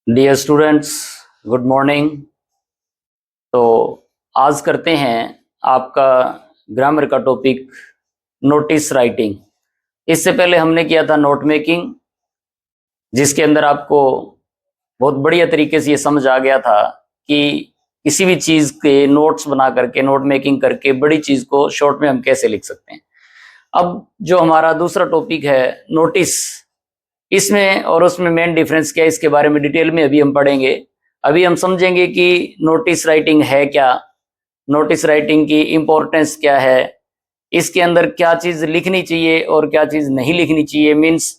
Dear students, good morning. तो आज करते हैं आपका ग्रामर का टॉपिक नोटिस राइटिंग। इससे पहले हमने किया था नोट मेकिंग, जिसके अंदर आपको बहुत बढ़िया तरीके से ये समझ आ गया था कि किसी भी चीज़ के नोट्स बना करके, नोट मेकिंग करके बड़ी चीज़ को शॉर्ट में हम कैसे लिख सकते हैं। अब जो हमारा दूसरा टॉपिक है नोटिस, इसमें और उसमें मेन डिफरेंस क्या है, इसके बारे में डिटेल में अभी हम पढ़ेंगे। अभी हम समझेंगे कि नोटिस राइटिंग है क्या, नोटिस राइटिंग की इम्पोर्टेंस क्या है, इसके अंदर क्या चीज लिखनी चाहिए और क्या चीज नहीं लिखनी चाहिए, means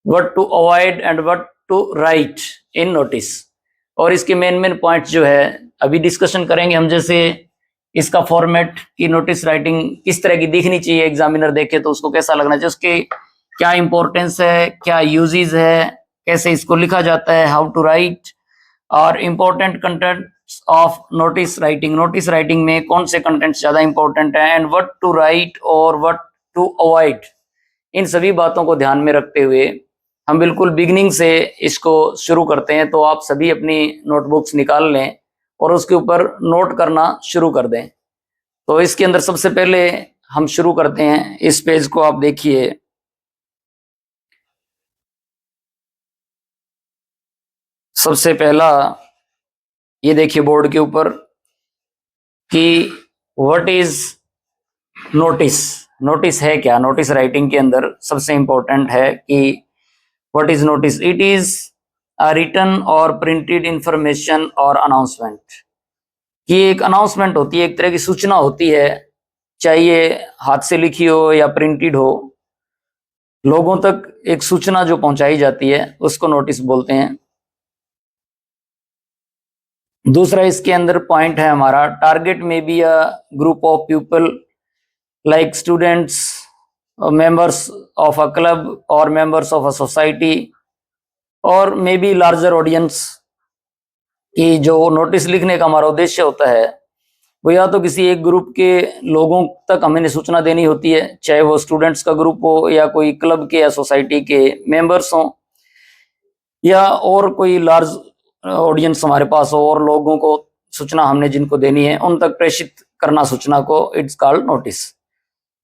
what to avoid and what to write in notice. और इसके मेन मेन पॉइंट जो है अभी डिस्कशन करेंगे हम। जैसे इसका फॉर्मेट की नोटिस राइटिंग किस तरह की दिखनी चाहिए, एग्जामिनर देखे तो उसको कैसा लगना चाहिए, उसके क्या इंपॉर्टेंस है, क्या यूजेस है, कैसे इसको लिखा जाता है, हाउ टू राइट, और important contents of notice writing, notice writing में कौन से कंटेंट्स ज्यादा इंपॉर्टेंट है, एंड व्हाट टू राइट और व्हाट टू अवॉइड। इन सभी बातों को ध्यान में रखते हुए हम बिल्कुल बिगिनिंग से इसको शुरू करते हैं। तो आप सभी अपनी नोटबुक्स निकाल लें और उसके ऊपर नोट करना शुरू कर दें। तो इसके अंदर सबसे पहले हम शुरू करते हैं, इस पेज को आप देखिए। सबसे पहला ये देखिए बोर्ड के ऊपर कि व्हाट इज नोटिस। नोटिस है क्या? नोटिस राइटिंग के अंदर सबसे इंपॉर्टेंट है कि what is notice. It is a written और प्रिंटेड इंफॉर्मेशन और अनाउंसमेंट। कि एक अनाउंसमेंट होती है, एक तरह की सूचना होती है, चाहे ये हाथ से लिखी हो या प्रिंटेड हो, लोगों तक एक सूचना जो पहुंचाई जाती है उसको नोटिस बोलते हैं। दूसरा इसके अंदर पॉइंट है हमारा, टारगेट में be a group of people like students, members of a club or members of a society और मे बी लार्जर ऑडियंस। कि जो नोटिस लिखने का हमारा उद्देश्य होता है वो या तो किसी एक ग्रुप के लोगों तक हमें सूचना देनी होती है, चाहे वो स्टूडेंट्स का ग्रुप हो या कोई क्लब के या सोसाइटी के मेंबर्स हों, या और कोई लार्ज ऑडियंस हमारे पास हो और लोगों को सूचना हमने जिनको देनी है उन तक प्रेषित करना सूचना को, इट्स कॉल्ड नोटिस।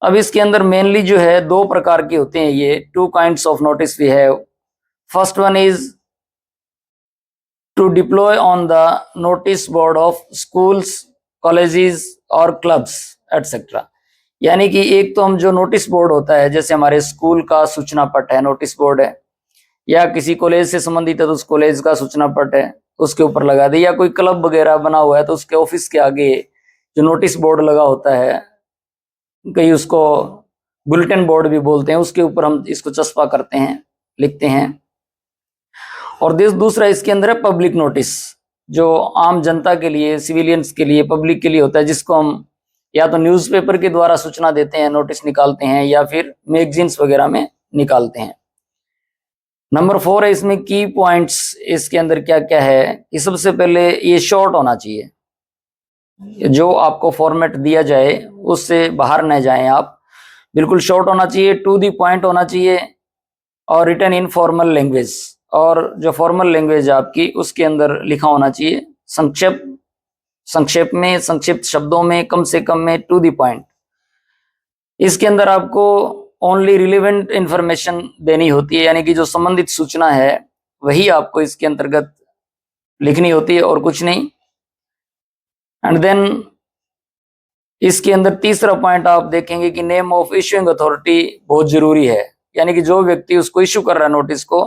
अब इसके अंदर मेनली जो है दो प्रकार के होते हैं, ये two kinds of notice we have. First one is to deploy on the notice board of schools, colleges और क्लब्स एटसेट्रा। यानी कि एक तो हम जो नोटिस बोर्ड होता है, जैसे हमारे स्कूल का सूचना पट है, नोटिस बोर्ड है, या किसी कॉलेज से संबंधित है तो उस कॉलेज का सूचना पट है, उसके ऊपर लगा दे, या कोई क्लब वगैरह बना हुआ है तो उसके ऑफिस के आगे जो नोटिस बोर्ड लगा होता है, कई उसको बुलेटिन बोर्ड भी बोलते हैं, उसके ऊपर हम इसको चस्पा करते हैं, लिखते हैं। और दूसरा इसके अंदर है पब्लिक नोटिस, जो आम जनता के लिए, सिविलियंस के लिए, पब्लिक के लिए होता है, जिसको हम या तो न्यूज़पेपर के द्वारा सूचना देते हैं, नोटिस निकालते हैं, या फिर मैगजीन्स वगैरह में निकालते हैं। नंबर 4 है इसमें की पॉइंट्स। इसके अंदर क्या क्या है कि सबसे पहले ये शॉर्ट होना चाहिए, जो आपको फॉर्मेट दिया जाए उससे बाहर न जाएं आप, बिल्कुल शॉर्ट होना चाहिए, टू दी पॉइंट होना चाहिए, और रिटन इन फॉर्मल लैंग्वेज। और जो फॉर्मल लैंग्वेज है आपकी उसके अंदर लिखा होना चाहिए संक्षेप में, संक्षिप्त शब्दों में, कम से कम में, टू दी पॉइंट। इसके अंदर आपको ओनली रिलेवेंट इंफॉर्मेशन देनी होती है, यानी कि जो संबंधित सूचना है वही आपको इसके अंतर्गत लिखनी होती है और कुछ नहीं। एंड देन इसके अंदर तीसरा पॉइंट आप देखेंगे कि नेम ऑफ इश्यूइंग अथॉरिटी बहुत जरूरी है, यानी कि जो व्यक्ति उसको इश्यू कर रहा है नोटिस को,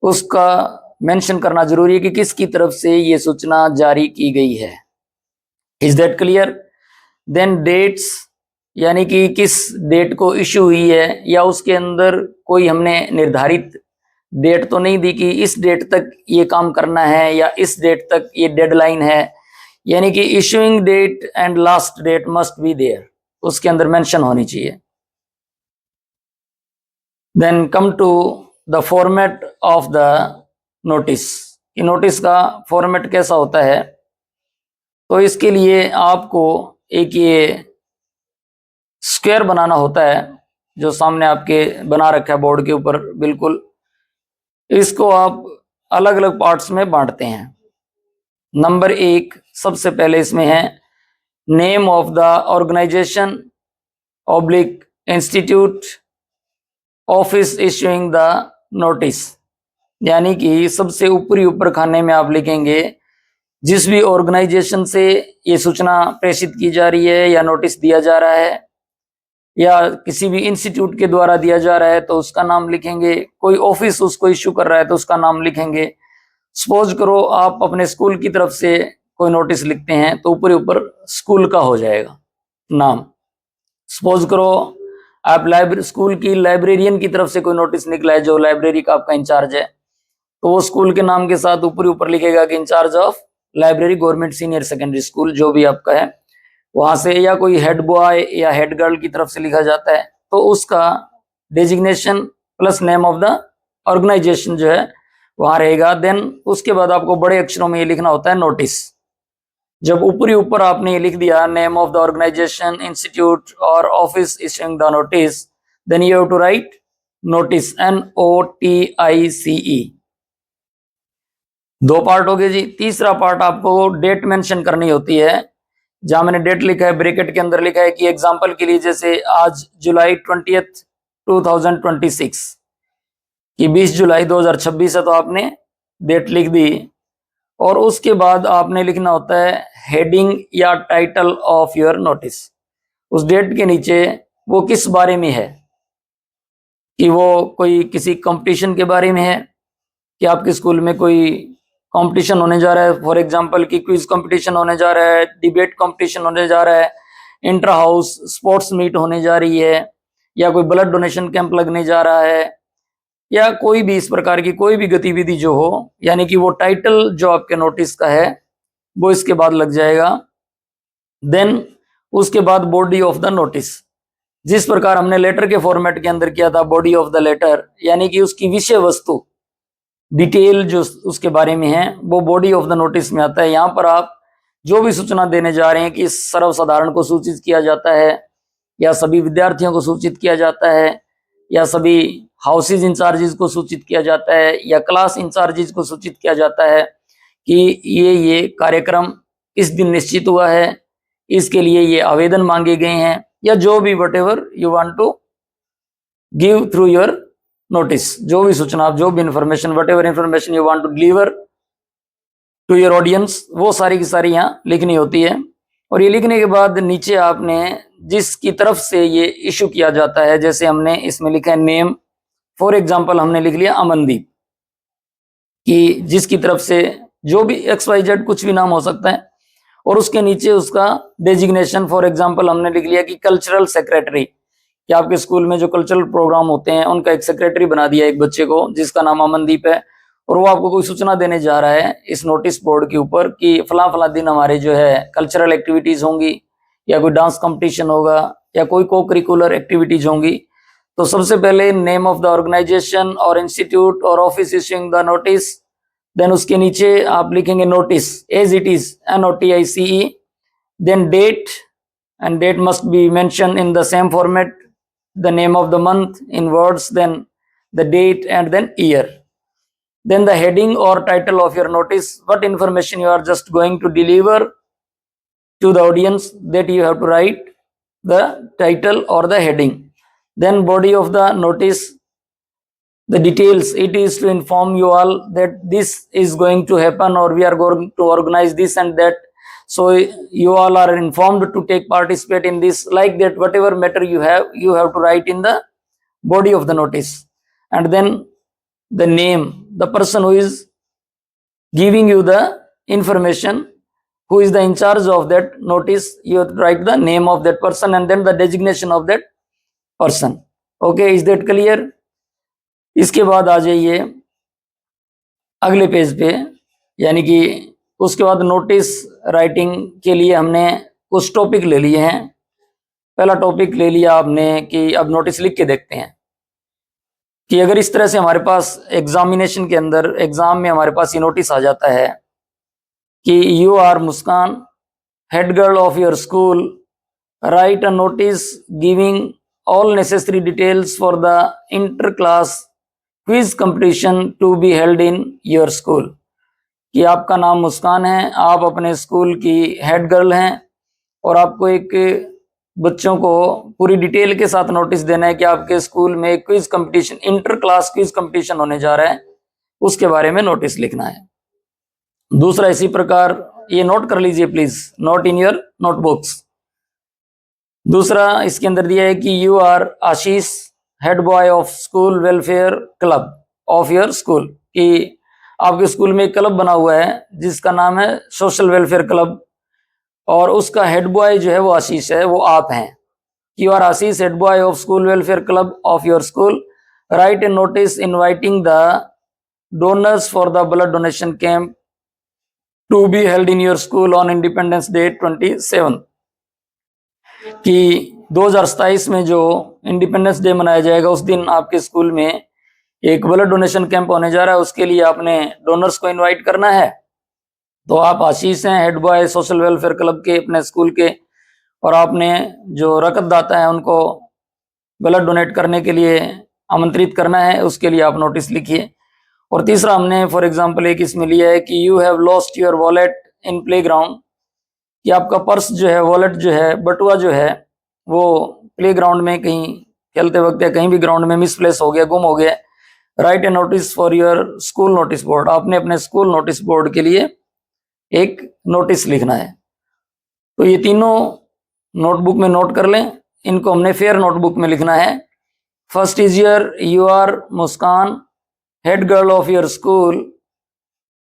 उसका मेंशन करना जरूरी है कि किसकी तरफ से ये सूचना जारी की गई है। Is that clear? Then dates, यानी कि किस डेट को इश्यू हुई है, या उसके अंदर कोई हमने निर्धारित डेट तो नहीं दी कि इस डेट तक ये काम करना है या इस डेट तक ये डेडलाइन है, यानी कि issuing date and last date must be there, उसके अंदर मेंशन होनी चाहिए। Then come to the format of the notice. Notice का फॉर्मेट कैसा होता है, तो इसके लिए आपको एक ये स्क्वायर बनाना होता है, जो सामने आपके बना रखा है बोर्ड के ऊपर बिल्कुल। इसको आप अलग अलग पार्ट्स में बांटते हैं। नंबर 1 सबसे पहले इसमें है name of the organisation oblique institute office issuing the notice, यानी कि सबसे ऊपर खाने में आप लिखेंगे जिस भी ऑर्गेनाइजेशन से ये सूचना प्रेषित की जा रही है या नोटिस दिया जा रहा है या किसी भी इंस्टीट्यूट के द्वारा दिया जा रहा है तो उसका नाम लिखेंगे, कोई ऑफिस उसको इश्यू कर रहा है तो उसका नाम लिखेंगे। सपोज करो आप अपने स्कूल की तरफ से कोई नोटिस लिखते हैं तो ऊपर स्कूल का हो जाएगा नाम। सपोज करो आप स्कूल की लाइब्रेरियन की तरफ से कोई नोटिस निकला है, जो लाइब्रेरी का आपका इंचार्ज है, तो वो स्कूल के नाम के साथ ऊपर लिखेगा कि incharge of library government senior secondary school, जो भी आपका है वहां से। या कोई हेड बॉय या हेड गर्ल की तरफ से लिखा जाता है तो उसका designation plus name of the organisation जो है वहां रहेगा। देन उसके बाद आपको बड़े अक्षरों में ये लिखना होता है नोटिस। जब ऊपर आपने ये लिख दिया name of the organisation institute और office issuing the notice, then you have to write notice, NOTICE। 2 part हो गए जी। तीसरा पार्ट आपको डेट मेंशन करनी होती है। जहां मैंने डेट लिखा है ब्रैकेट के अंदर लिखा है कि एग्जांपल के लिए जैसे आज जुलाई 20 2026 कि 20 जुलाई 2026 है तो आपने डेट लिख दी। और उसके बाद आपने लिखना होता है हेडिंग या टाइटल ऑफ योर नोटिस। उस डेट के नीचे वो किस बारे में है, कि वो कोई किसी कंपटीशन के बारे में है कि आपके स्कूल में कोई कंपटीशन होने जा रहा है, फॉर एग्जांपल कि क्विज कंपटीशन होने जा रहा है, डिबेट कंपटीशन होने जा रहा है, इंटर हाउस स्पोर्ट्स मीट होने जा रही है, या कोई ब्लड डोनेशन कैंप लगने जा रहा है, या कोई भी इस प्रकार की कोई भी गतिविधि जो हो, यानी कि वो टाइटल जो आपके नोटिस का है वो इसके बाद लग जाएगा। देन उसके बाद बॉडी ऑफ द नोटिस, जिस प्रकार हमने लेटर के फॉर्मेट के अंदर किया था बॉडी ऑफ द लेटर, यानी कि उसकी विषय वस्तु डिटेल जो उसके बारे में है वो बॉडी ऑफ द नोटिस में आता है। यहाँ पर आप जो भी सूचना देने जा रहे हैं कि सर्वसाधारण को सूचित किया जाता है या सभी विद्यार्थियों को सूचित किया जाता है या सभी हाउसेज इंचार्जेस को सूचित किया जाता है या क्लास इंचार्जेस को सूचित किया जाता है कि ये कार्यक्रम इस दिन निश्चित हुआ है, इसके लिए ये आवेदन मांगे गए हैं, या जो भी whatever you want to give through your notice, जो भी सूचना आप जो भी information whatever information you want to deliver to your audience, वो सारी की सारी यहाँ लिखनी होती है। और ये लिखने के बाद नीचे आपने जिसकी तरफ से ये इशू किया जाता है, जैसे हमने इसमें लिखा है नेम, फॉर एग्जांपल हमने लिख लिया अमनदीप, कि जिसकी तरफ से जो भी XYZ कुछ भी नाम हो सकता है, और उसके नीचे उसका डेजिग्नेशन, फॉर एग्जांपल हमने लिख लिया कि कल्चरल सेक्रेटरी, कि आपके स्कूल में जो कल्चरल प्रोग्राम होते हैं उनका एक सेक्रेटरी बना दिया एक बच्चे को जिसका नाम अमनदीप है, और वो आपको कोई सूचना देने जा रहा है इस नोटिस बोर्ड के ऊपर कि फला फला दिन हमारे जो है कल्चरल एक्टिविटीज होंगी या कोई डांस कंपटीशन होगा या कोई को करिकुलर एक्टिविटीज होंगी। तो सबसे पहले नेम ऑफ द ऑर्गेनाइजेशन और इंस्टीट्यूट और office issuing the notice, then उसके नीचे आप लिखेंगे notice as it is NOTICE, then date, and date must be mentioned in the same format, the name of the month in words, then the date, and then year. Then the heading or title of your notice, what information you are just going to deliver to the audience, that you have to write the title or the heading. Then body of the notice, the details, it is to inform you all that this is going to happen or we are going to organize this and that, so you all are informed to take participate in this, like that whatever matter you have to write in the body of the notice. And then the name, the person who is giving you the information, who is the in charge of that notice, you have to write the name of that person and then the designation of that person. Okay, is that clear? इसके बाद आ जाइए अगले page पे, यानी कि उसके बाद notice writing के लिए हमने कुछ टॉपिक ले लिए हैं। पहला टॉपिक ले लिया आपने कि अब नोटिस लिख के देखते हैं कि अगर इस तरह से हमारे पास एग्जामिनेशन के अंदर एग्जाम में हमारे पास ये नोटिस आ जाता है कि you are Muskan, head girl of your school, write a notice giving all necessary details for the inter class quiz competition to be held in your school, कि आपका नाम मुस्कान है, आप अपने स्कूल की हेड गर्ल हैं और आपको एक बच्चों को पूरी डिटेल के साथ नोटिस देना है कि आपके स्कूल में quiz competition, inter class quiz competition होने जा रहा है, उसके बारे में नोटिस लिखना है। दूसरा इसी प्रकार, ये नोट कर लीजिए please, note in your notebooks. दूसरा इसके अंदर दिया है कि you are Ashish, head boy of school welfare club of your school, कि आपके स्कूल में एक क्लब बना हुआ है जिसका नाम है सोशल वेलफेयर क्लब, और उसका हेड बॉय जो है वो आशीष है, वो आप हैं। You are Ashish, head boy of school welfare club of your school, write a notice inviting the donors for the blood donation camp to be held in your school on Independence Day 27, कि 2027 में जो independence day मनाया जाएगा उस दिन आपके school में एक ब्लड डोनेशन कैंप होने जा रहा है, उसके लिए आपने डोनर्स को इनवाइट करना है। तो आप आशीष हैं, head boy social welfare club के अपने स्कूल के, और आपने जो रकतदाता है उनको ब्लड डोनेट करने के लिए आमंत्रित करना है, उसके लिए आप नोटिस लिखिए। और तीसरा हमने फॉर एग्जांपल एक इसमें लिया है कि you have lost your wallet in playground, कि आपका पर्स जो है, वॉलेट जो है, बटुआ जो है, वो प्लेग्राउंड में कहीं खेलते वक्त या कहीं भी ग्राउंड में मिसप्लेस हो गया, गुम हो गया। Right a notice for your school notice board, आपने अपने स्कूल नोटिस बोर्ड के लिए एक नोटिस लिखना है। तो ये तीनों नोटबुक में नोट कर लें, इनको हमने फेयर नोटबुक में लिखना है। First is your, you are Muskan, head girl of your school,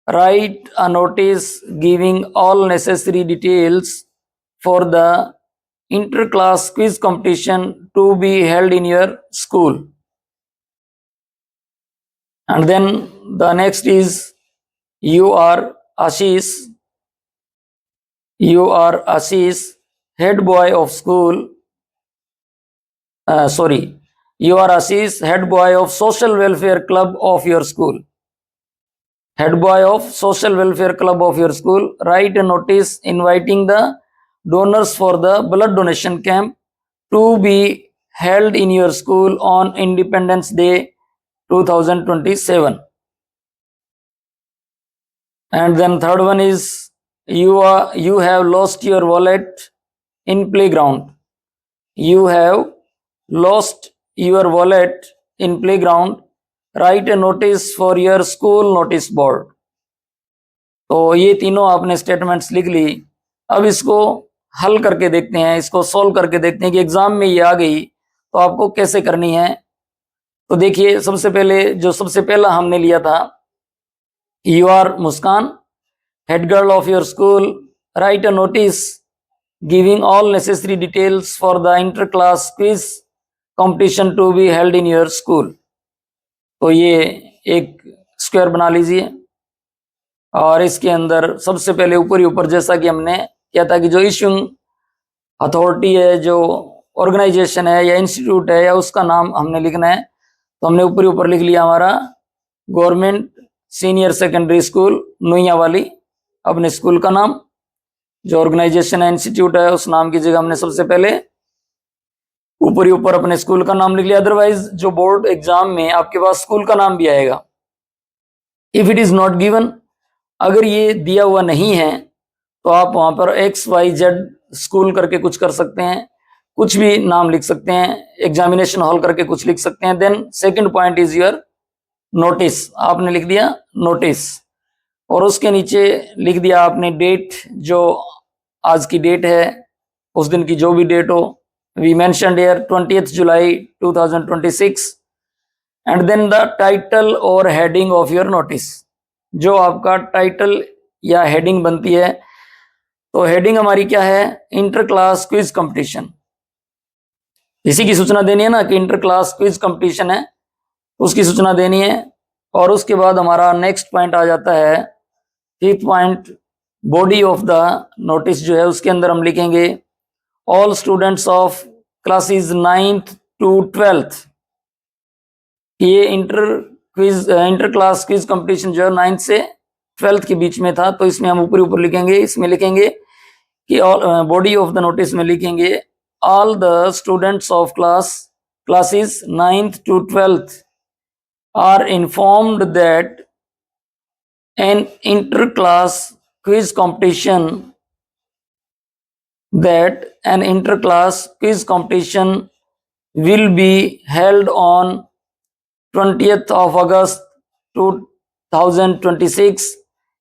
write a notice giving all necessary details for the inter-class quiz competition to be held in your school. And then the next is, you are Ashish, head boy of school, you are Ashish, head boy of social welfare club of your school, head boy of social welfare club of your school, write a notice inviting the donors for the blood donation camp to be held in your school on Independence Day 2027. And then third one is, you have lost your wallet in playground, you have lost your wallet in playground, right a notice for your school notice board. तो ये तीनों आपने statements लिख ली। अब इसको हल करके देखते हैं, इसको सॉल्व करके देखते हैं कि एग्जाम में ये आ गई तो आपको कैसे करनी है। तो देखिए, सबसे पहला हमने लिया था, you are Muskan, head girl of your school, write a notice giving all necessary details for the inter class quiz competition to be held in your school. तो ये एक स्क्वायर बना लीजिए, और इसके अंदर सबसे पहले ऊपर ही ऊपर, जैसा कि हमने किया था कि जो इश्यूइंग अथॉरिटी है, जो ऑर्गेनाइजेशन है या इंस्टीट्यूट है, या उसका नाम हमने लिखना है। तो हमने ऊपर ही ऊपर लिख लिया हमारा गवर्नमेंट सीनियर सेकेंडरी स्कूल नोइया वाली, अपने स्कूल का नाम। जो ऑर्गेनाइजेशन है, इंस्टीट्यूट है, उस नाम की जगह हमने सबसे पहले ऊपर ही ऊपर अपने स्कूल का नाम लिख लिया। अदरवाइज जो बोर्ड एग्जाम में आपके पास स्कूल का नाम भी आएगा। If it is not given, अगर ये दिया हुआ नहीं है तो आप वहां पर XYZ स्कूल करके कुछ कर सकते हैं, कुछ भी नाम लिख सकते हैं, एग्जामिनेशन हॉल करके कुछ लिख सकते हैं। Then second point is your notice, आपने लिख दिया नोटिस, और उसके नीचे लिख दिया आपने डेट, जो आज की डेट है, उस दिन की जो भी डेट हो। We mentioned here 20th July 2026, and then the title or heading of your notice, जो आपका टाइटल या हेडिंग बनती है। तो हेडिंग हमारी क्या है, इंटर क्लास क्विज कंपटीशन, इसी की सूचना देनी है ना कि इंटर क्लास क्विज कंपटीशन है, उसकी सूचना देनी है। और उसके बाद हमारा नेक्स्ट पॉइंट आ जाता है, fifth point, body of the notice जो है उसके अंदर हम लिखेंगे all students of classes 9th to 12th। ये इंटर क्लास क्विज कंपटीशन जो है 9th से 12th के बीच में था, तो इसमें हम ऊपर लिखेंगे, इसमें लिखेंगे कि बॉडी ऑफ द नोटिस में लिखेंगे all the students of classes 9th to 12th are informed that an inter-class quiz competition will be held on 20th of August 2026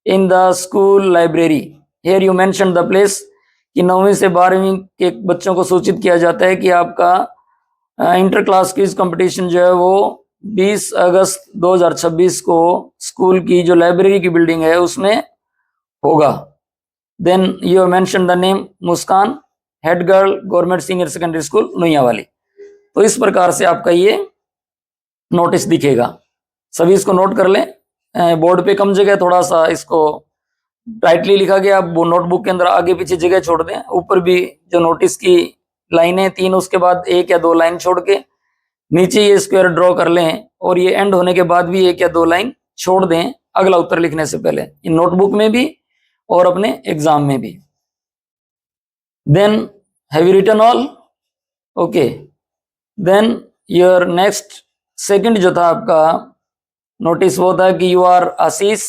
in the school library. Here you mentioned the place कि 9वीं से 12वीं के बच्चों को सूचित किया जाता है कि आपका इंटर क्लास क्विज कंपटीशन जो है वो 20 अगस्त 2026 को स्कूल की जो लाइब्रेरी की बिल्डिंग है उसमें होगा. Then you mention the name Muskan, head girl, government senior secondary school Nuiyawali. तो इस प्रकार से आपका ये नोटिस दिखेगा. सभी इसको नोट कर लें. बोर्ड पे कम जगह, थोड़ा सा इसको टाइटली लिखा गया. आप वो नोटबुक के अंदर आगे पीछे जगह छोड़ दें. ऊपर भी जो नोटिस की लाइनें 3, उसके बाद 1 या 2 लाइन छोड़ के नीचे ये स्क्वायर ड्रॉ कर लें और ये एंड होने के बाद भी 1 या 2 लाइन छोड़ दें अगला उत्तर लिखने से पहले, इन नोटबुक में भी और अपने एग्जाम में भी. Then have you written all? Okay. Then your next second जो था आपका नोटिस वो था कि you are Ashish,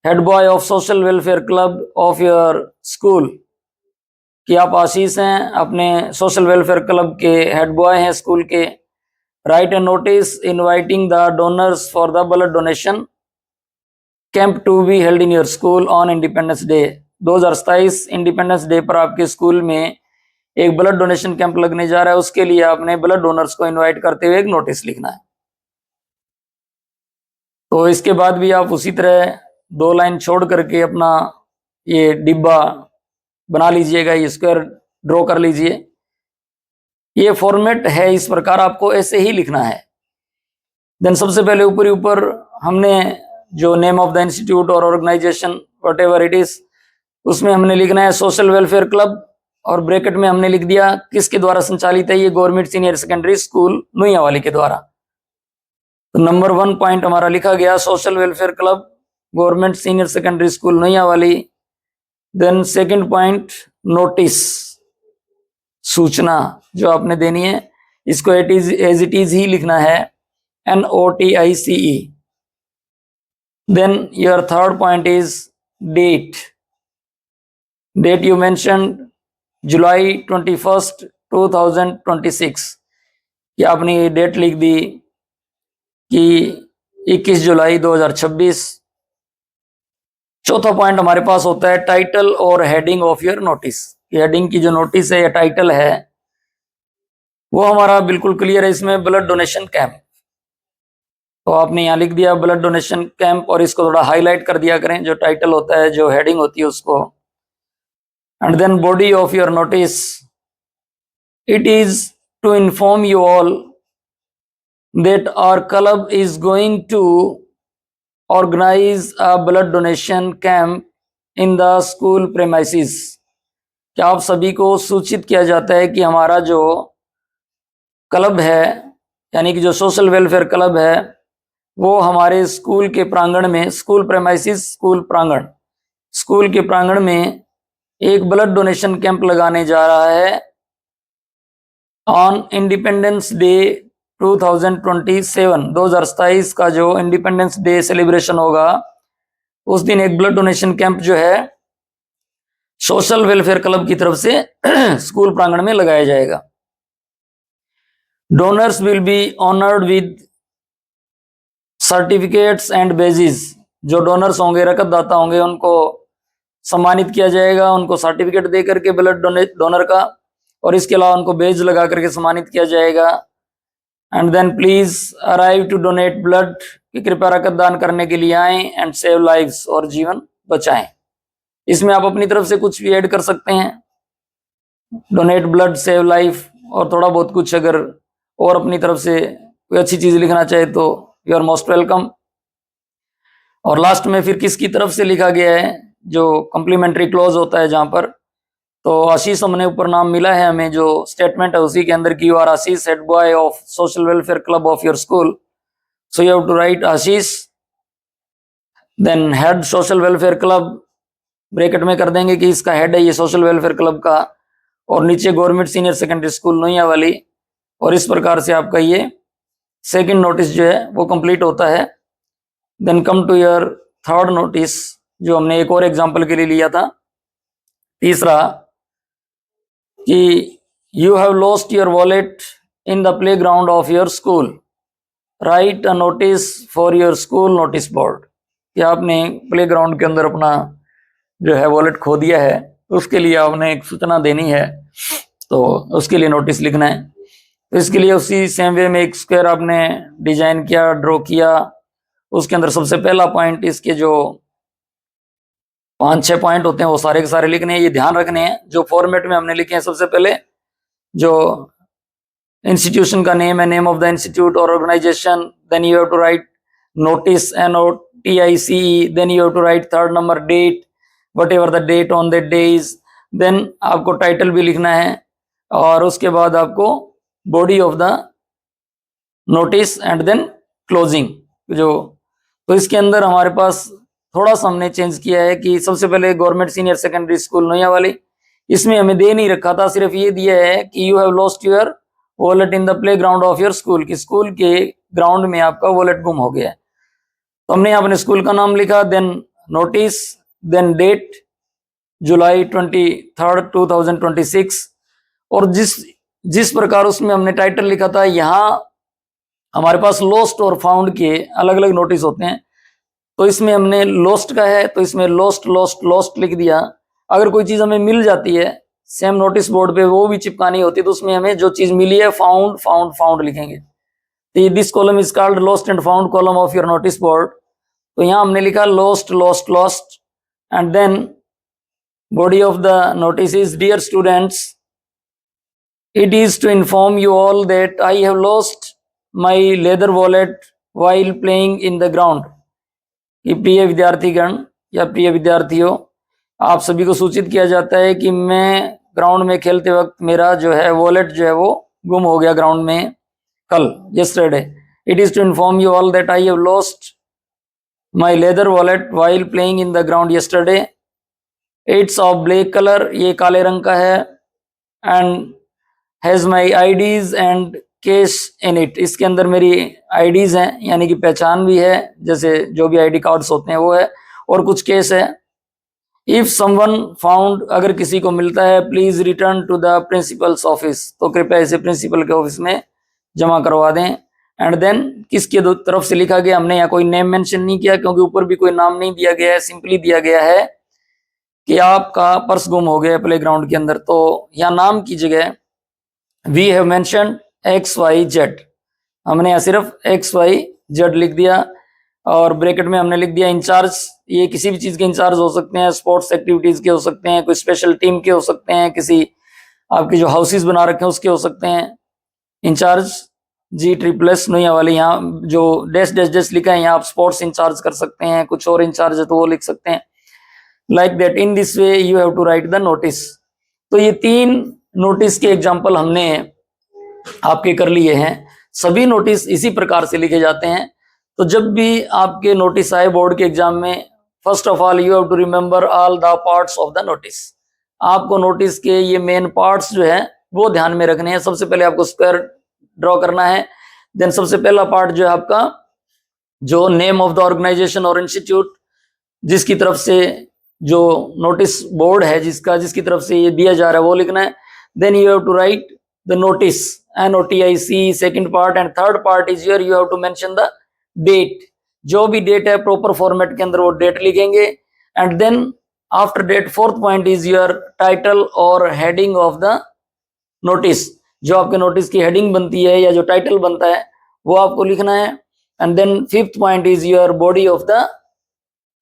head boy of social welfare club of your school. कि आप आशीष हैं, अपने सोशल वेलफेयर क्लब के हेड बॉय हैं स्कूल के. Write a notice inviting the donors for the blood donation camp to be held in your school on Independence Day. 2027 Independence day पर आपके school में एक ब्लड डोनेशन कैंप लगने जा रहा है. उसके लिए आपने ब्लड डोनर्स को इनवाइट करते हुए एक नोटिस लिखना है. तो इसके बाद भी आप उसी तरह 2 लाइन छोड़ करके अपना ये डिब्बा बना लीजिएगा, ये स्क्वायर ड्रॉ कर लीजिए. ये फॉर्मेट है, इस प्रकार आपको ऐसे ही लिखना है. देन सबसे पहले ऊपर हमने जो नेम ऑफ द इंस्टीट्यूट और organisation whatever it is, उसमें हमने लिखना है सोशल वेलफेयर क्लब, और ब्रैकेट में हमने लिख दिया किसके द्वारा संचालित है, ये government senior secondary school Nuiyawali के द्वारा. तो नंबर 1 पॉइंट हमारा लिखा गया social welfare club government senior secondary school Nuiyawali. Then second point notice, सूचना जो आपने देनी है, इसको एज इट इज ही लिखना है, NOTICE. Then your third point is date. Date you mentioned July 21, 2026 कि आपने ये डेट लिख दी कि 21 जुलाई 2026. चौथा पॉइंट हमारे पास होता है टाइटल और heading of your notice. Heading की जो नोटिस है या टाइटल है वो हमारा बिल्कुल क्लियर है, इसमें ब्लड डोनेशन कैंप. तो आपने यहाँ लिख दिया ब्लड डोनेशन कैंप, और इसको थोड़ा हाईलाइट कर दिया करें, जो टाइटल होता है, जो हेडिंग होती है उसको. And then body of your notice, it is to inform you all that our club is going to organize a blood donation camp in the school premises. क्या आप सभी को सूचित किया जाता है कि हमारा जो क्लब है, यानी कि जो सोशल वेलफेयर क्लब है, वो हमारे स्कूल के प्रांगण में, स्कूल प्रेमाइसिस स्कूल प्रांगण, स्कूल के प्रांगण में एक ब्लड डोनेशन कैंप लगाने जा रहा है ऑन इंडिपेंडेंस डे 2027. 2027 का जो इंडिपेंडेंस डे सेलिब्रेशन होगा उस दिन एक ब्लड डोनेशन कैंप जो है सोशल वेलफेयर क्लब की तरफ से स्कूल प्रांगण में लगाया जाएगा. Donors will be honoured with certificates and badges. जो डोनर्स होंगे, रकतदाता होंगे, उनको सम्मानित किया जाएगा, उनको सर्टिफिकेट दे करके ब्लड डोनर का, और इसके अलावा उनको बेज लगा करके सम्मानित किया जाएगा. And then please arrive to donate blood, कि कृपया रक्त दान करने के लिए आएं, एंड सेव लाइव्स, और जीवन बचाएं. इसमें आप अपनी तरफ से कुछ भी ऐड कर सकते हैं, डोनेट ब्लड, सेव लाइफ, और थोड़ा बहुत कुछ अगर और अपनी तरफ से कोई अच्छी चीज लिखना चाहे तो यू आर मोस्ट वेलकम. और लास्ट में फिर किसकी तरफ से लिखा गया है, जो कम्प्लीमेंट्री क्लोज होता है जहां पर, तो आशीष हमने ऊपर नाम मिला है हमें, जो स्टेटमेंट है उसी के अंदर की you are Ashish, head boy of social welfare club of your school. So you have to write Ashish, then head social welfare club, bracket में कर देंगे कि इसका हेड है ये सोशल वेलफेयर क्लब का, और नीचे गवर्नमेंट सीनियर सेकेंडरी स्कूल नुइयावाली. और इस प्रकार से आपका ये सेकंड नोटिस जो है वो कंप्लीट होता है। Then come to your third notice, जो हमने एक और एग्जांपल के लिए लिया था। तीसरा कि you have lost your wallet in the playground of your school, write a notice for your school notice board. कि आपने प्लेग्राउंड के अंदर अपना जो है वॉलेट खो दिया है, उसके लिए आपने एक सूचना देनी है, तो उसके लिए नोटिस लिखना है। तो इसके लिए उसी सेम वे में एक स्क्वायर आपने डिजाइन किया, ड्रॉ किया। उसके अंदर सबसे पहला पॉइंट, इसके जो 5-6 पॉइंट होते हैं वो सारे के सारे लिखने हैं। ये ध्यान रखने हैं जो फॉर्मेट में हमने लिखे हैं। सबसे पहले जो इंस्टीट्यूशन का नेम है, नेम ऑफ द इंस्टीट्यूट और organisation, then you have to write notice, NOTICE, then you have to write third number date, whatever the date on that day is. Then आपको title भी लिखना है, और उसके बाद आपको body of the notice and then closing. जो तो इसके अंदर हमारे पास थोड़ा सा हमने चेंज किया है कि सबसे पहले गवर्नमेंट सीनियर सेकेंडरी स्कूल नोयावाली, इसमें हमें दे नहीं रखा था, सिर्फ ये दिया है कि you have lost your wallet in the play ground of your school, की स्कूल के ग्राउंड में आपका वॉलेट गुम हो गया है। तो हमने अपने स्कूल का नाम लिखा, देन नोटिस, देन डेट जुलाई 23, 2026, और जिस प्रकार उसमें हमने टाइटल लिखा था, यहाँ हमारे पास लॉस्ट और फाउंड के अलग अलग नोटिस होते हैं। तो इसमें हमने लॉस्ट का है, तो इसमें लॉस्ट लॉस्ट लॉस्ट लिख दिया। अगर कोई चीज हमें मिल जाती है सेम नोटिस बोर्ड पे, वो भी चिपकानी होती है, तो उसमें हमें जो चीज मिली है फाउंड फाउंड फाउंड लिखेंगे। तो this column is called lost and found column of your notice board. तो यहाँ हमने लिखा lost lost lost, and then body of the notice is dear students, it is to inform you all that I have lost my leather wallet while playing in the ground. कि प्रिय विद्यार्थीगण या प्रिय विद्यार्थियों, आप सभी को सूचित किया जाता है कि मैं ग्राउंड में खेलते वक्त मेरा जो है वॉलेट जो है वो गुम हो गया ग्राउंड में कल, yesterday. It is to inform you all that I have lost my leather wallet while playing in the ground yesterday. It's of black color, ये काले रंग का है, and has my IDs and cash in it. इसके अंदर मेरी IDs हैं, यानी कि पहचान भी है, जैसे जो भी ID कार्ड्स होते हैं वो है, और कुछ केस है। इफ समवन फाउंड, अगर किसी को मिलता है, please return to the principal's office, तो कृपया इसे प्रिंसिपल के ऑफिस में जमा करवा दें। एंड देन किसके तरफ से लिखा गया, हमने यहाँ कोई नेम मेंशन नहीं किया, क्योंकि ऊपर भी कोई नाम नहीं दिया गया है, सिंपली दिया गया है कि आपका पर्स गुम हो गया प्ले ग्राउंड के अंदर। तो यहाँ नाम की जगह वी हैव मेंशन XYZ, हमने यहाँ सिर्फ XYZ लिख दिया, और ब्रैकेट में हमने लिख दिया इंचार्ज। ये किसी भी चीज के इंचार्ज हो सकते हैं, स्पोर्ट्स एक्टिविटीज के हो सकते हैं, कोई स्पेशल टीम के हो सकते हैं, किसी आपके जो हाउसेस बना रखे हैं उसके हो सकते हैं। इंचार्ज G++ नोयावाली, यहाँ जो डैश डैश डैश लिखा है यहाँ आप स्पोर्ट्स इंचार्ज कर सकते हैं, कुछ और इंचार्ज है तो वो लिख सकते हैं। Like that, in this way you have to write the notice. तो ये 3 नोटिस के एग्जाम्पल हमने आपके कर लिए हैं। सभी नोटिस इसी प्रकार से लिखे जाते हैं। तो जब भी आपके नोटिस आए बोर्ड के एग्जाम में, first of all you have to remember all the parts of the notice. आपको नोटिस के ये मेन पार्ट्स जो है वो ध्यान में रखने हैं। सबसे पहले आपको स्क्वायर ड्रॉ करना है। देन सबसे पहला पार्ट जो है आपका जो नेम ऑफ द ऑर्गेनाइजेशन और इंस्टीट्यूट, जिसकी तरफ से जो नोटिस बोर्ड है जिसकी तरफ से ये दिया जा रहा है वो लिखना है। Then you have to write the notice, NOTIC, second part, and third part is your, you have to mention the date. जो भी डेट है प्रॉपर फॉर्मेट के अंदर वो डेट लिखेंगे। And then after date fourth point is your title और heading of the notice. जो आपके नोटिस की हेडिंग बनती है या जो टाइटल बनता है वो आपको लिखना है। And then fifth point is your body of the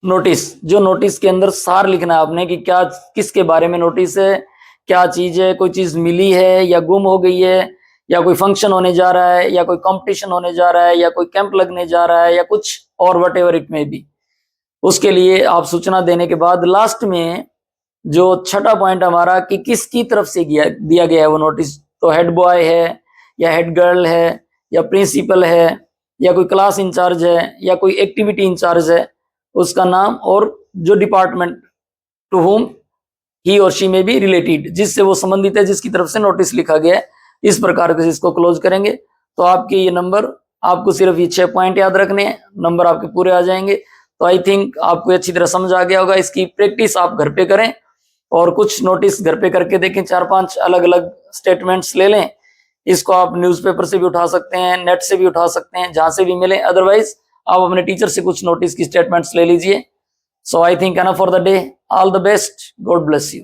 notice. जो नोटिस के अंदर सार लिखना है आपने कि क्या किसके बारे में नोटिस है, क्या चीज है, कोई चीज मिली है या गुम हो गई है, या कोई फंक्शन होने जा रहा है, या कोई कंपटीशन होने जा रहा है, या कोई कैंप लगने जा रहा है, या कुछ और what ever it may be. उसके लिए आप सूचना देने के बाद लास्ट में जो छठा पॉइंट हमारा कि किसकी तरफ से दिया गया है वो नोटिस। तो हेड बॉय है, या हेड गर्ल है, या प्रिंसिपल है, या कोई क्लास इंचार्ज है, या कोई एक्टिविटी इंचार्ज है, उसका नाम, और जो डिपार्टमेंट टू हुम ही और शी में बी रिलेटेड, जिससे वो संबंधित है, जिसकी तरफ से नोटिस लिखा गया है। इस प्रकार से इसको क्लोज करेंगे तो आपके ये नंबर आपको सिर्फ ये 6 पॉइंट याद रखने हैं, नंबर आपके पूरे आ जाएंगे। तो आई थिंक आपको अच्छी तरह समझ आ गया होगा। इसकी प्रैक्टिस आप घर पे करें और कुछ नोटिस घर पे करके देखें, 4-5 अलग अलग स्टेटमेंट्स ले लें। इसको आप न्यूज़पेपर से भी उठा सकते हैं, नेट से भी उठा सकते हैं, जहां से भी मिले। अदरवाइज आप अपने टीचर से कुछ नोटिस की स्टेटमेंट्स ले लीजिए। So I think enough for the day. All the best, God bless you.